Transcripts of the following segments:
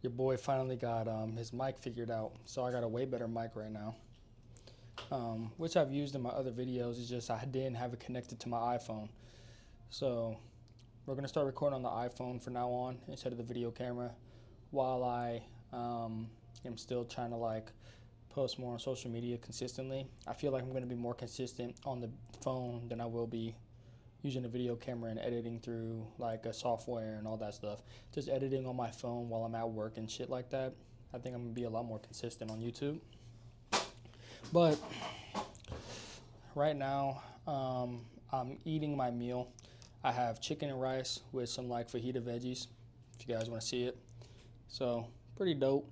Your boy finally got his mic figured out, so I got a way better mic right now, which I've used in my other videos. It's just I didn't have it connected to my iPhone. So we're gonna start recording on the iPhone from now on instead of the video camera, while I am still trying to like post more on social media consistently. I feel like I'm gonna be more consistent on the phone than I will be using a video camera and editing through like a software and all that stuff. Just editing on my phone while I'm at work and shit like that. I think I'm gonna be a lot more consistent on YouTube. But right now, I'm eating my meal. I have chicken and rice with some like fajita veggies, if you guys want to see it. So pretty dope.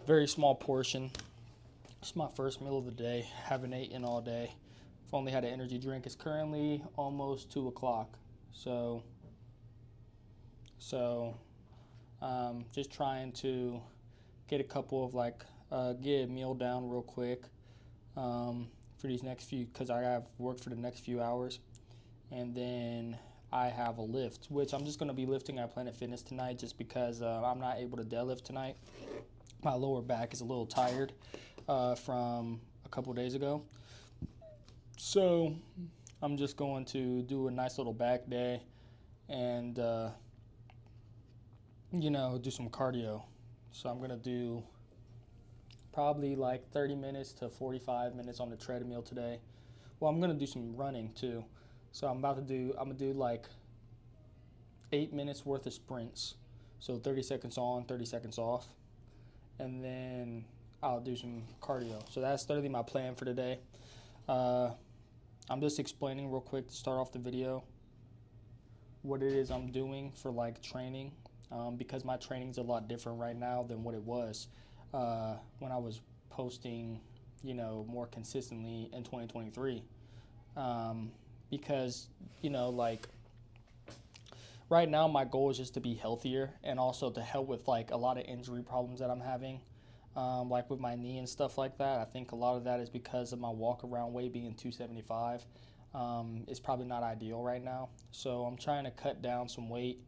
Very small portion. It's my first meal of the day. Haven't eaten all day. I've only had an energy drink. It's currently almost 2 o'clock. So so just trying to get a couple of like get a meal down real quick for these next few, because I have work for the next few hours, and then I have a lift, which I'm just going to be lifting at Planet Fitness tonight, just because I'm not able to deadlift tonight. My lower back is a little tired from a couple days ago, so I'm just going to do a nice little back day and do some cardio. So I'm gonna do probably like 30 minutes to 45 minutes on the treadmill today. Well, I'm gonna do some running too. So I'm gonna do like 8 minutes worth of sprints. So 30 seconds on, 30 seconds off. And then I'll do some cardio. So that's literally my plan for today. I'm just explaining real quick to start off the video what it is I'm doing for like training, because my training's a lot different right now than what it was when I was posting, more consistently in 2023. Because like right now my goal is just to be healthier and also to help with like a lot of injury problems that I'm having, like with my knee and stuff like that. I think a lot of that is because of my walk around weight being 275. It's probably not ideal right now, so I'm trying to cut down some weight.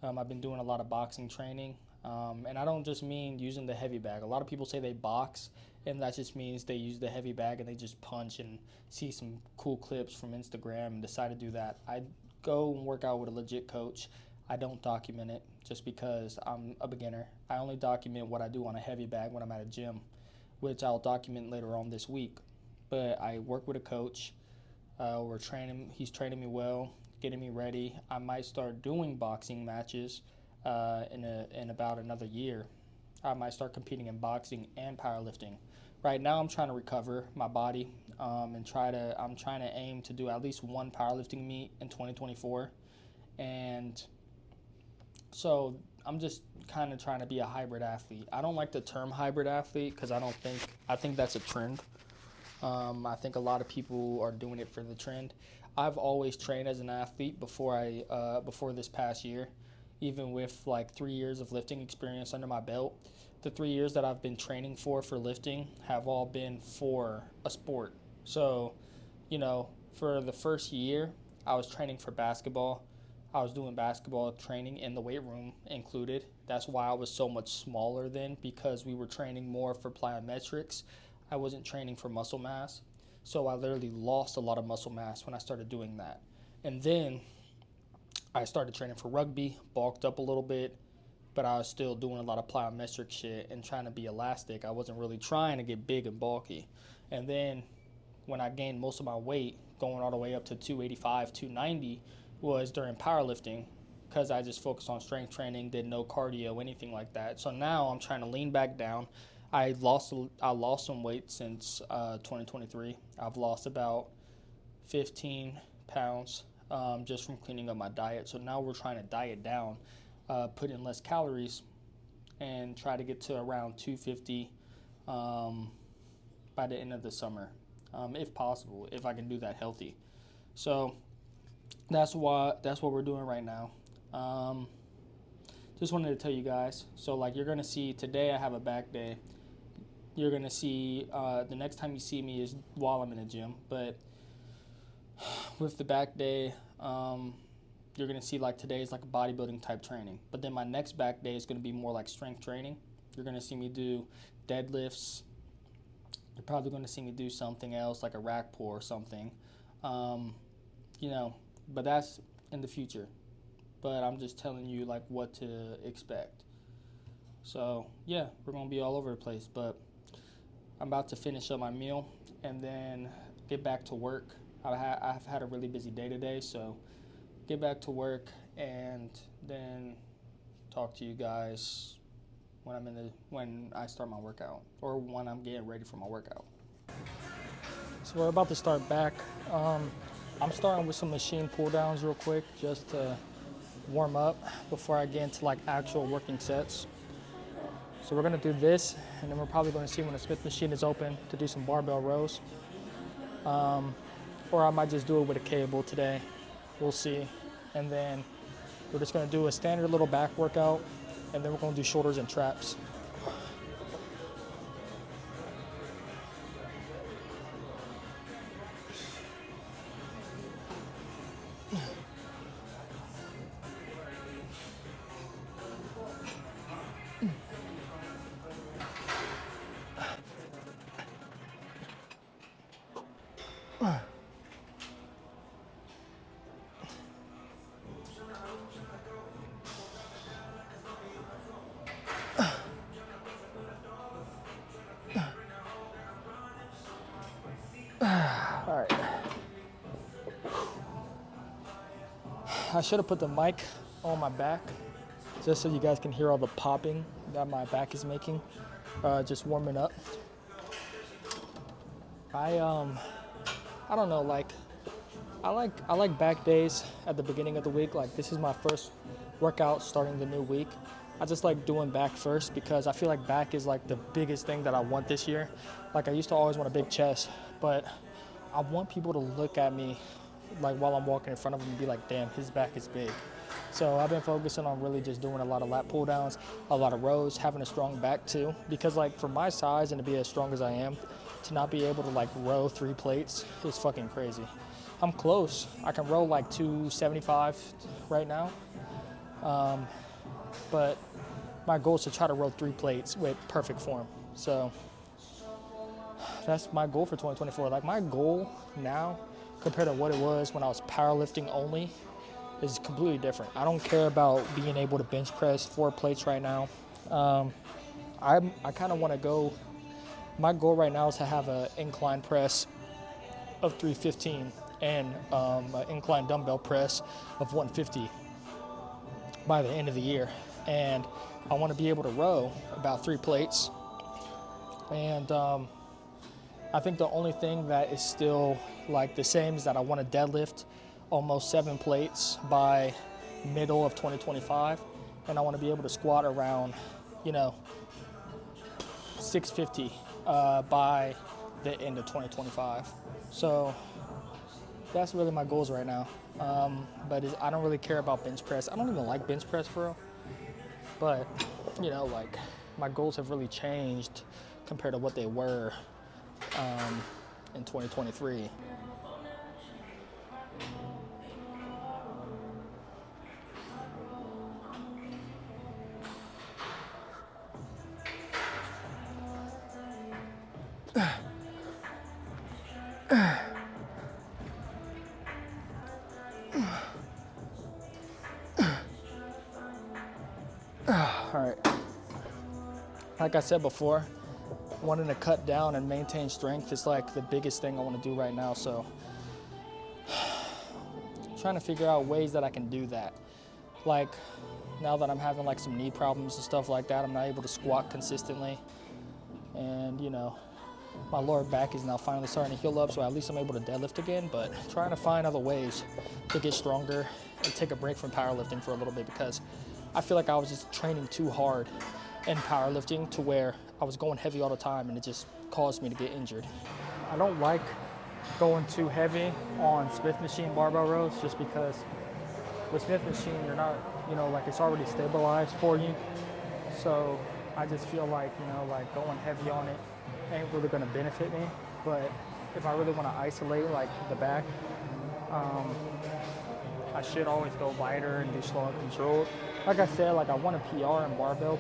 I've been doing a lot of boxing training, and I don't just mean using the heavy bag. A lot of people say they box, and that just means they use the heavy bag and they just punch and see some cool clips from Instagram and decide to do that. I go and work out with a legit coach. I don't document it just because I'm a beginner. I only document what I do on a heavy bag when I'm at a gym, which I'll document later on this week. But I work with a coach. We're training. He's training me well, getting me ready. I might start doing boxing matches in about another year. I might start competing in boxing and powerlifting. Right now, I'm trying to recover my body, and I'm trying to aim to do at least one powerlifting meet in 2024, and so I'm just kind of trying to be a hybrid athlete. I don't like the term hybrid athlete because I think that's a trend. I think a lot of people are doing it for the trend. I've always trained as an athlete before this past year, even with like 3 years of lifting experience under my belt. The 3 years that I've been training for lifting have all been for a sport. So, for the first year, I was training for basketball. I was doing basketball training in the weight room included. That's why I was so much smaller then, because we were training more for plyometrics. I wasn't training for muscle mass. So I literally lost a lot of muscle mass when I started doing that. And then I started training for rugby, bulked up a little bit, but I was still doing a lot of plyometric shit and trying to be elastic. I wasn't really trying to get big and bulky. And then when I gained most of my weight, going all the way up to 285, 290, was during powerlifting, because I just focused on strength training, did no cardio, anything like that. So now I'm trying to lean back down. I lost some weight since 2023. I've lost about 15 pounds just from cleaning up my diet. So now we're trying to diet down, put in less calories, and try to get to around 250 by the end of the summer, if possible, if I can do that healthy. So that's what we're doing right now. Just wanted to tell you guys. So like you're gonna see today, I have a back day. You're gonna see the next time you see me is while I'm in the gym. But with the back day, you're going to see like today is like a bodybuilding type training. But then my next back day is going to be more like strength training. You're going to see me do deadlifts. You're probably going to see me do something else like a rack pull or something. You know, but that's in the future. But I'm just telling you like what to expect. So yeah, we're going to be all over the place. But I'm about to finish up my meal and then get back to work. I've had a really busy day today, so get back to work and then talk to you guys when I start my workout or when I'm getting ready for my workout. So we're about to start back. I'm starting with some machine pull downs real quick just to warm up before I get into like actual working sets. So we're gonna do this, and then we're probably gonna see when the Smith machine is open to do some barbell rows. Or I might just do it with a cable today. We'll see. And then we're just gonna do a standard little back workout, and then we're gonna do shoulders and traps. All right. I should have put the mic on my back just so you guys can hear all the popping that my back is making. Just warming up. I don't know, like I like back days at the beginning of the week. Like this is my first workout starting the new week. I just like doing back first because I feel like back is like the biggest thing that I want this year. Like I used to always want a big chest, but I want people to look at me like while I'm walking in front of them and be like, damn, his back is big. So I've been focusing on really just doing a lot of lat pull downs, a lot of rows, having a strong back too. Because like for my size and to be as strong as I am, to not be able to like row 3 plates is fucking crazy. I'm close. I can row like 275 right now. But my goal is to try to row 3 plates with perfect form. So that's my goal for 2024. Like my goal now compared to what it was when I was powerlifting only is completely different. I don't care about being able to bench press 4 plates right now. I kind of want to go, my goal right now is to have an incline press of 315 and an incline dumbbell press of 150 by the end of the year. And I want to be able to row about 3 plates. And I think the only thing that is still like the same is that I want to deadlift almost 7 plates by middle of 2025. And I want to be able to squat around, 650 by the end of 2025. So that's really my goals right now. But I don't really care about bench press. I don't even like bench press for real. But, like my goals have really changed compared to what they were in 2023. All right. Like I said before, wanting to cut down and maintain strength is like the biggest thing I want to do right now. So trying to figure out ways that I can do that. Like now that I'm having like some knee problems and stuff like that, I'm not able to squat consistently. And my lower back is now finally starting to heal up, so at least I'm able to deadlift again, but trying to find other ways to get stronger and take a break from powerlifting for a little bit because I feel like I was just training too hard in powerlifting to where I was going heavy all the time and it just caused me to get injured. I don't like going too heavy on Smith machine barbell rows just because with Smith machine you're not, like it's already stabilized for you. So I just feel like, like going heavy on it ain't really gonna benefit me. But if I really wanna isolate like the back, I should always go lighter and do slow and controlled. Like I said, like I want a PR in barbell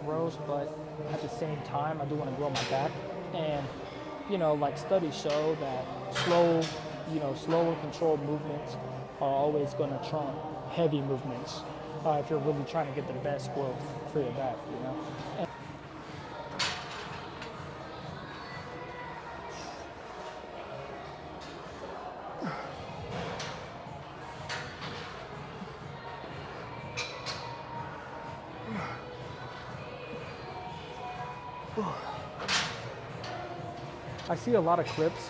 rows, but at the same time, I do want to grow my back. And like studies show that slow and controlled movements are always going to trump heavy movements if you're really trying to get the best growth for your back. And I see a lot of clips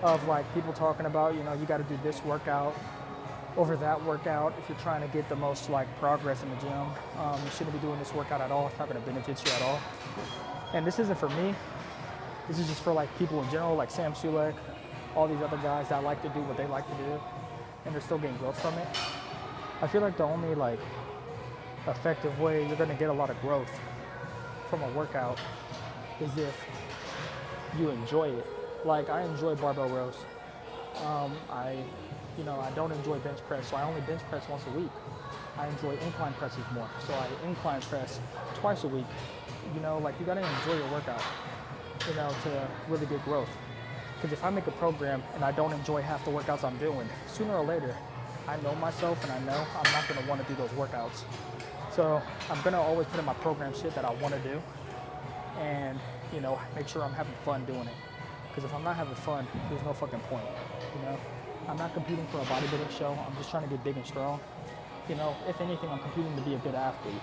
of like people talking about, you got to do this workout over that workout if you're trying to get the most like progress in the gym. You shouldn't be doing this workout at all. It's not going to benefit you at all. And this isn't for me. This is just for like people in general, like Sam Sulek, all these other guys that like to do what they like to do, and they're still getting growth from it. I feel like the only like effective way you're going to get a lot of growth from a workout is if you enjoy it. Like I enjoy barbell rows. I don't enjoy bench press, so I only bench press once a week. I enjoy incline presses more, so I incline press twice a week. Like you gotta enjoy your workout, to really get growth. Because if I make a program and I don't enjoy half the workouts I'm doing, sooner or later, I know myself and I know I'm not gonna wanna do those workouts. So I'm gonna always put in my program shit that I wanna do and, make sure I'm having fun doing it. Because if I'm not having fun, there's no fucking point, I'm not competing for a bodybuilding show. I'm just trying to get big and strong. If anything, I'm competing to be a good athlete.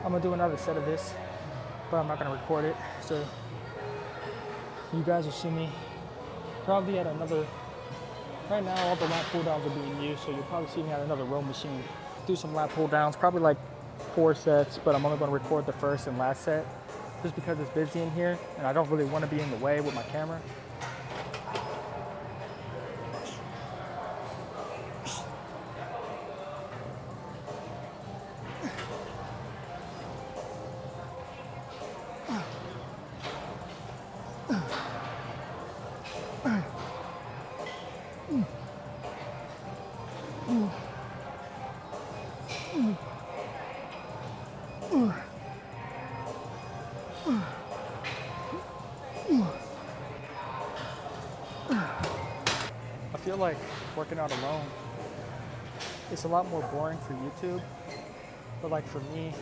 I'm gonna do another set of this, but I'm not gonna record it. So you guys will see me probably at another, right now all the lat pull downs are being used, so you'll probably see me at another row machine. Do some lat pull downs, probably like 4 sets, but I'm only gonna record the first and last set just because it's busy in here and I don't really wanna be in the way with my camera. I feel like working out alone, it's a lot more boring for YouTube, but like for me,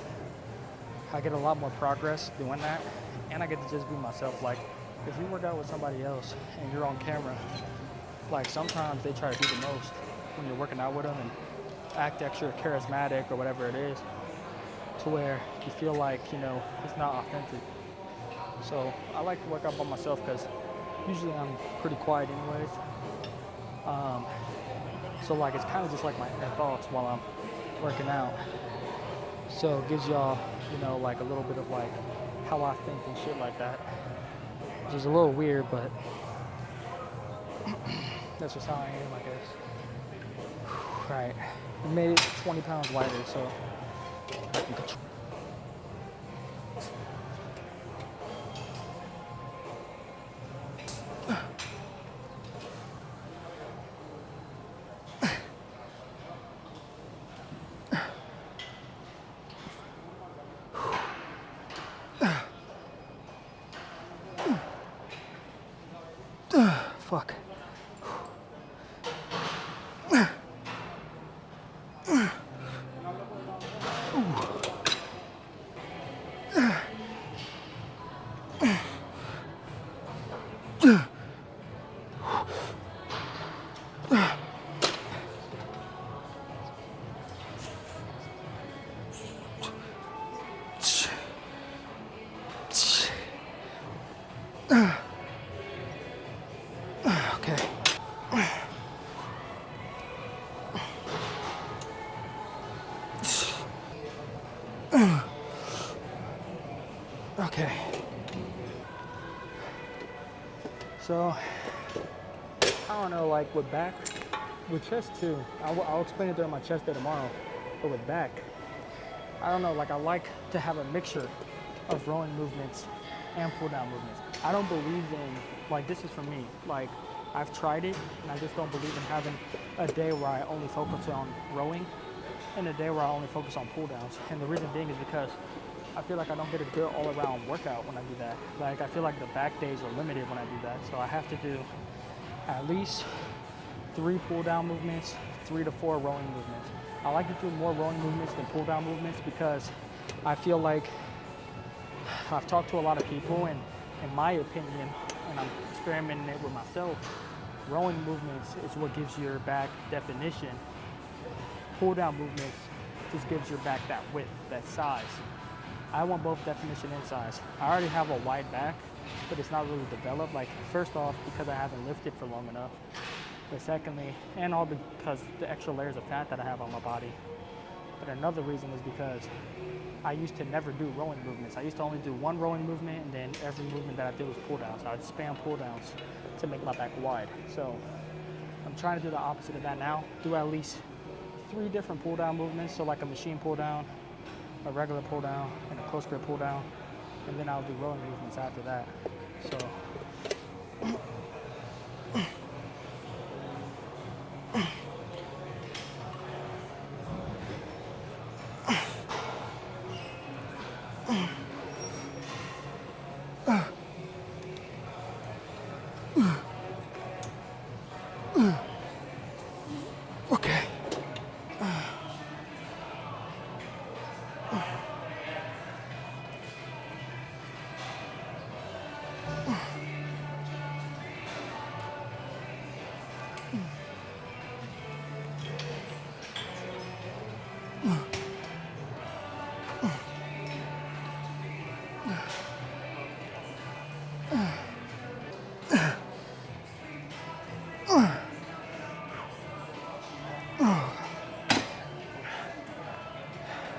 I get a lot more progress doing that, and I get to just be myself. Like, if you work out with somebody else and you're on camera, like sometimes they try to do the most when you're working out with them and act extra charismatic or whatever it is, to where you feel like, it's not authentic. So I like to work out by myself because usually I'm pretty quiet anyways. So like it's kind of just like my inner thoughts while I'm working out. So it gives y'all, like a little bit of like how I think and shit like that, which is a little weird, but that's just how I am, I guess. Right, we made it 20 pounds lighter, so I can control. Fuck. Okay. So, I don't know, like with back, with chest too, I'll explain it during my chest day tomorrow, but with back, I don't know, like I like to have a mixture of rowing movements and pull down movements. I don't believe in, like this is for me, like I've tried it and I just don't believe in having a day where I only focus on rowing and a day where I only focus on pull downs. And the reason being is because I feel like I don't get a good all around workout when I do that. Like I feel like the back days are limited when I do that. So I have to do at least 3 pull down movements, 3 to 4 rowing movements. I like to do more rowing movements than pull down movements because I feel like I've talked to a lot of people and in my opinion, and I'm experimenting it with myself, rowing movements is what gives your back definition. Pull down movements just gives your back that width, that size. I want both definition and size. I already have a wide back, but it's not really developed. Like first off, because I haven't lifted for long enough. But secondly, and all because the extra layers of fat that I have on my body. But another reason is because I used to never do rowing movements. I used to only do one rowing movement, and then every movement that I did was pull downs. So I would spam pull downs to make my back wide. So I'm trying to do the opposite of that now. Do at least 3 different pull down movements. So like a machine pull down, a regular pull down, and a close grip pull down. And then I'll do rowing movements after that. So okay.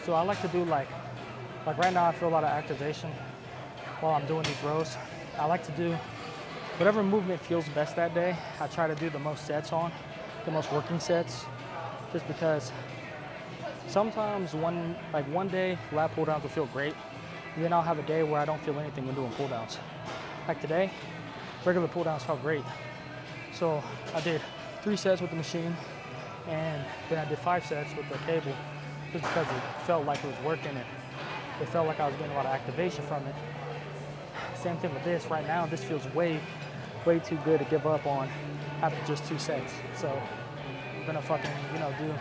So I like to do like right now I feel a lot of activation while I'm doing these rows. I like to do whatever movement feels best that day. I try to do the most sets on, the most working sets, just because sometimes one day lat pull downs will feel great, and then I'll have a day where I don't feel anything when doing pull downs. Like today, regular pull downs felt great. So I did 3 sets with the machine, and then I did 5 sets with the cable, just because it felt like it was working and it felt like I was getting a lot of activation from it. Same thing with this. Right now, this feels way too good to give up on after just 2 sets. So I'm gonna fucking, do,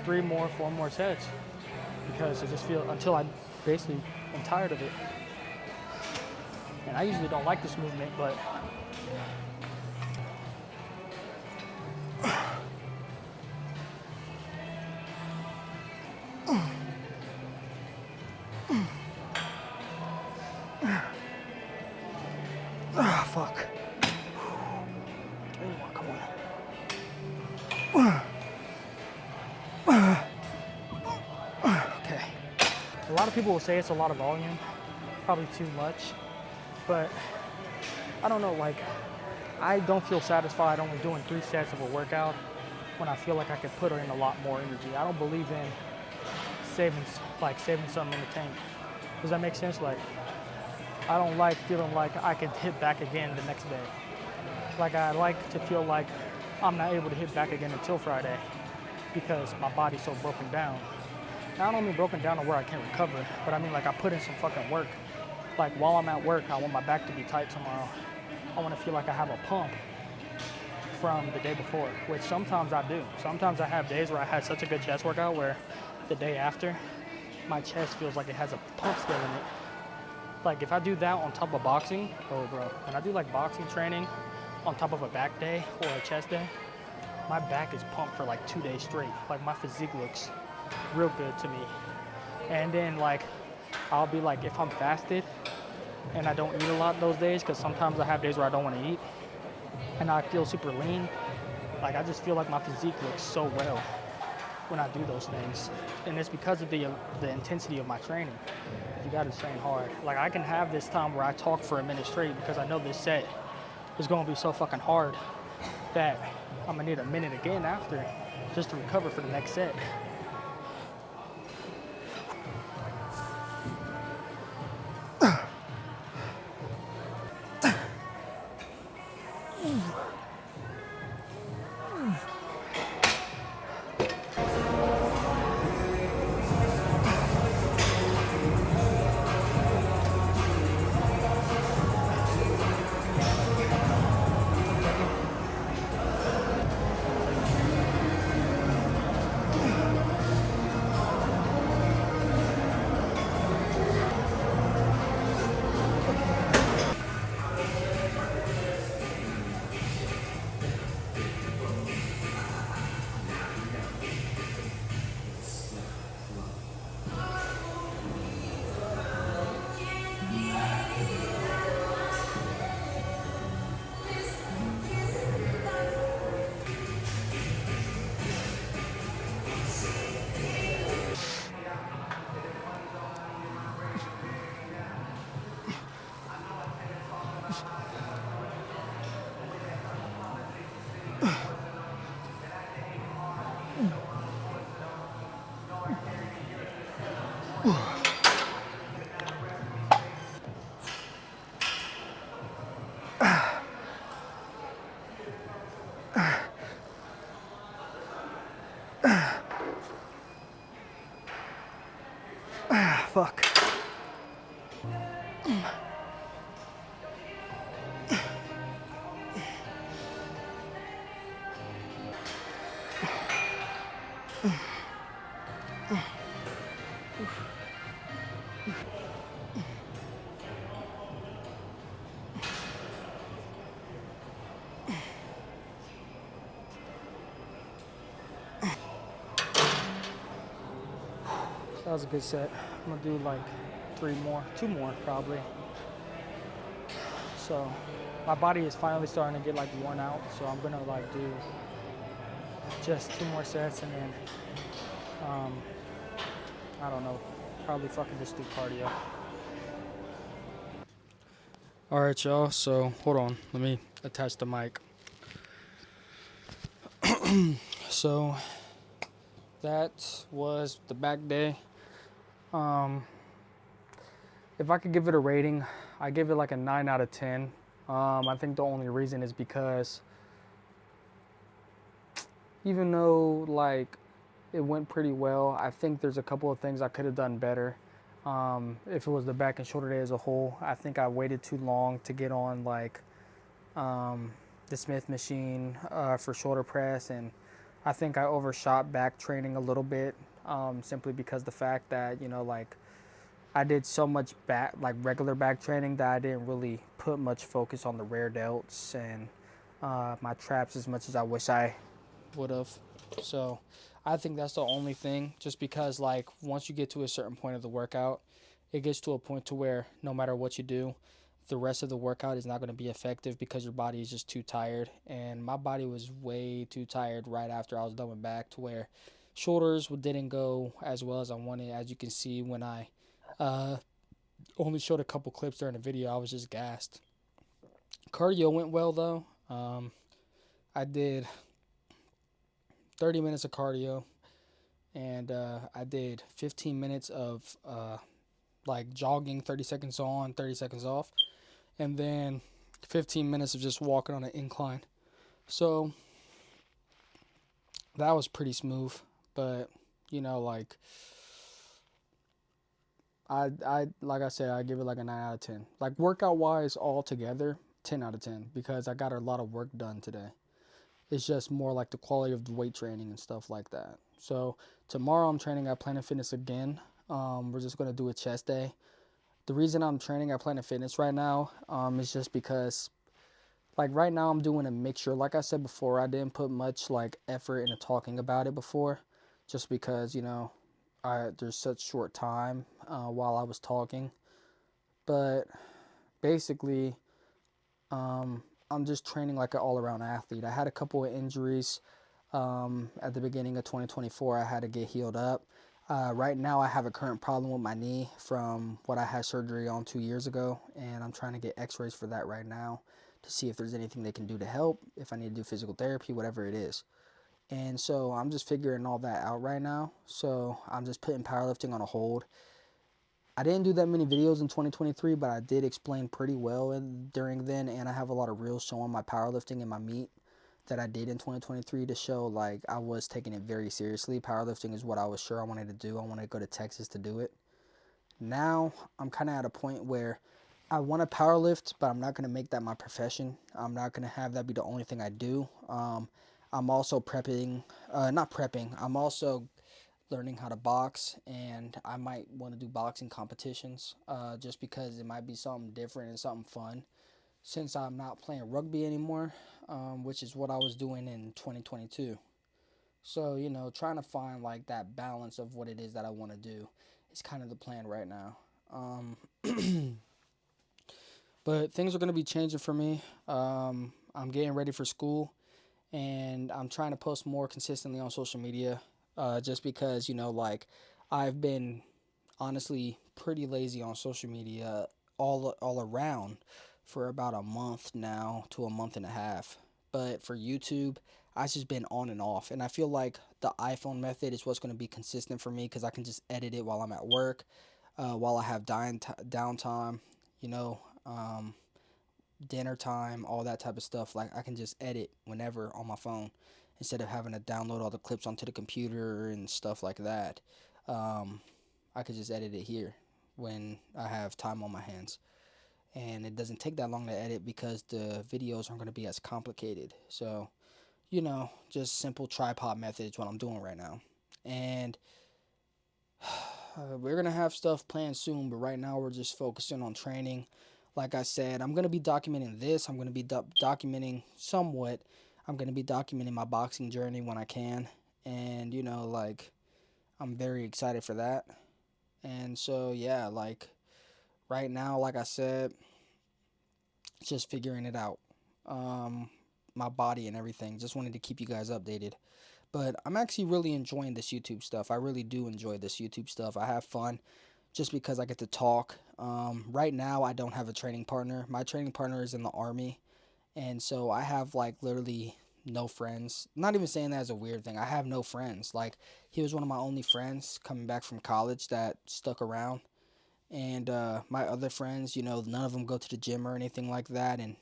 3 more, 4 more sets because I just feel until I basically am tired of it. And I usually don't like this movement, but fuck. 3 more, come on. Okay. A lot of people will say it's a lot of volume, probably too much, but I don't know, like, I don't feel satisfied only doing 3 sets of a workout when I feel like I could put in a lot more energy. I don't believe in saving something in the tank. Does that make sense? Like, I don't like feeling like I could hit back again the next day. Like I like to feel like I'm not able to hit back again until Friday because my body's so broken down. Now, I don't mean broken down to where I can't recover, but I mean like I put in some fucking work. Like while I'm at work, I want my back to be tight tomorrow. I want to feel like I have a pump from the day before, which sometimes I do. Sometimes I have days where I had such a good chest workout where the day after, my chest feels like it has a pump still in it. Like if I do that on top of boxing, oh bro, when I do like boxing training on top of a back day or a chest day, my back is pumped for like 2 days straight. Like my physique looks real good to me. And then like, I'll be like, if I'm fasted and I don't eat a lot those days, because sometimes I have days where I don't want to eat, and I feel super lean, like I just feel like my physique looks so well. when I do those things, and it's because of the intensity of my training. You got to train hard. Like I can have this time where I talk for a minute straight because I know this set is going to be so fucking hard that I'm gonna need a minute again after just to recover for the next set. Fuck. That was a good set. I'm gonna do like 2 more probably. So my body is finally starting to get like worn out. So I'm gonna like do just 2 more sets and then I don't know, probably fucking just do cardio. All right, y'all. So hold on, let me attach the mic. So that was the back day. If I could give it a rating, I give it like a 9 out of 10. I think the only reason is because even though like it went pretty well, I think there's a couple of things I could have done better. If it was the back and shoulder day as a whole, I think I waited too long to get on like the Smith machine for shoulder press, and I think I overshot back training a little bit, simply because the fact that, you know, like I did so much back, like regular back training, that I didn't really put much focus on the rear delts and my traps as much as I wish I would have. So I think that's the only thing, just because like once you get to a certain point of the workout, it gets to a point to where no matter what you do, the rest of the workout is not going to be effective because your body is just too tired. And my body was way too tired right after I was done with back, to where shoulders didn't go as well as I wanted. As you can see, when I only showed a couple clips during the video, I was just gassed. Cardio went well though. I did 30 minutes of cardio, and I did 15 minutes of like jogging, 30 seconds on, 30 seconds off, and then 15 minutes of just walking on an incline. So that was pretty smooth, but you know, like I like I said, I give it like a 9 out of 10. Like workout wise all together, 10 out of 10, because I got a lot of work done today. It's just more like the quality of the weight training and stuff like that. So tomorrow I'm training at Planet Fitness again. We're just going to do a chest day. The reason I'm training at Planet Fitness right now is just because like right now I'm doing a mixture. Like I said before, I didn't put much like effort into talking about it before, just because, you know, there's such short time while I was talking. But basically, I'm just training like an all-around athlete. I had a couple of injuries At the beginning of 2024, I had to get healed up. Right now, I have a current problem with my knee from what I had surgery on 2 years ago, and I'm trying to get x-rays for that right now to see if there's anything they can do to help, if I need to do physical therapy, whatever it is. And so I'm just figuring all that out right now. So I'm just putting powerlifting on a hold. I didn't do that many videos in 2023, but I did explain pretty well during then, and I have a lot of reels showing my powerlifting and my meet that I did in 2023 to show like I was taking it very seriously. Powerlifting is what I was sure I wanted to do. I wanted to go to Texas to do it. Now I'm kind of at a point where I want to powerlift, but I'm not going to make that my profession. I'm not going to have that be the only thing I do. I'm also prepping, not prepping, I'm also learning how to box, and I might want to do boxing competitions just because it might be something different and something fun since I'm not playing rugby anymore, which is what I was doing in 2022. So, you know, trying to find like that balance of what it is that I want to do is kind of the plan right now. But things are going to be changing for me. I'm getting ready for school, and I'm trying to post more consistently on social media just because, you know, like I've been honestly pretty lazy on social media all around for about a month now to a month and a half. But for YouTube, I've just been on and off, and I feel like the iPhone method is what's going to be consistent for me because I can just edit it while I'm at work, while I have downtime, you know, dinner time, all that type of stuff. Like I can just edit whenever on my phone instead of having to download all the clips onto the computer and stuff like that. Um, I could just edit it here when I have time on my hands. And it doesn't take that long to edit because the videos aren't going to be as complicated. So, you know, just simple tripod methods what I'm doing right now. And we're going to have stuff planned soon, but right now we're just focusing on training. Like I said, I'm going to be documenting this. I'm going to be documenting somewhat. I'm going to be documenting my boxing journey when I can. And, you know, like, I'm very excited for that. And so, yeah, like, right now, like I said, just figuring it out. My body and everything. Just wanted to keep you guys updated. But I'm actually really enjoying this YouTube stuff. I really do enjoy this YouTube stuff. I have fun just because I get to talk. Right now, I don't have a training partner. My training partner is in the Army. And so I have like literally no friends. I'm not even saying that as a weird thing. I have no friends. Like, he was one of my only friends coming back from college that stuck around. And my other friends, you know, none of them go to the gym or anything like that. And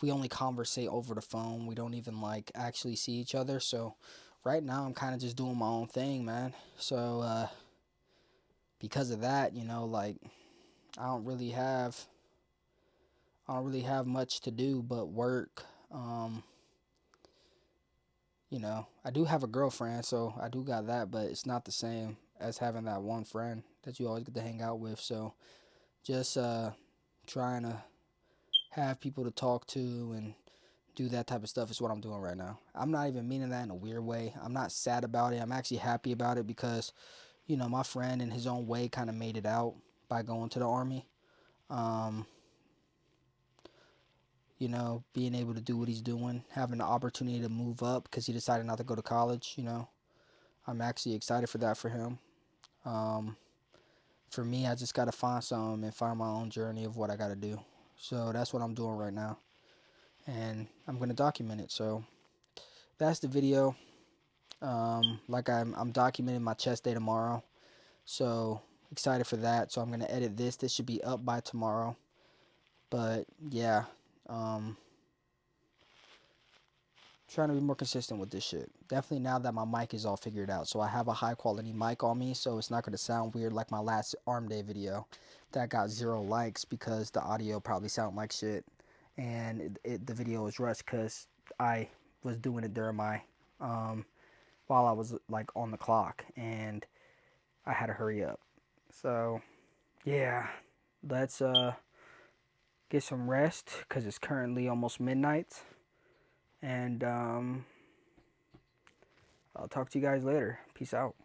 we only conversate over the phone. We don't even like actually see each other. So right now I'm kind of just doing my own thing, man. So because of that, you know, like I don't really have much to do but work. You know, I do have a girlfriend, so I do got that, but it's not the same as having that one friend that you always get to hang out with. So just trying to have people to talk to and do that type of stuff is what I'm doing right now. I'm not even meaning that in a weird way. I'm not sad about it. I'm actually happy about it because, you know, my friend in his own way kind of made it out by going to the Army. Um, you know, being able to do what he's doing, having the opportunity to move up because he decided not to go to college, you know. I'm actually excited for that for him. Um, for me, I just got to find something and find my own journey of what I got to do. So that's what I'm doing right now. And I'm going to document it. So that's the video. Like I'm documenting my chest day tomorrow. So excited for that. So I'm going to edit this. This should be up by tomorrow. But yeah, trying to be more consistent with this shit. Definitely now that my mic is all figured out. So I have a high quality mic on me, so it's not going to sound weird like my last arm day video that got 0 likes because the audio probably sounded like shit. And the video was rushed because I was doing it during my, while I was like on the clock and I had to hurry up. So yeah, let's get some rest because it's currently almost midnight. And I'll talk to you guys later. Peace out.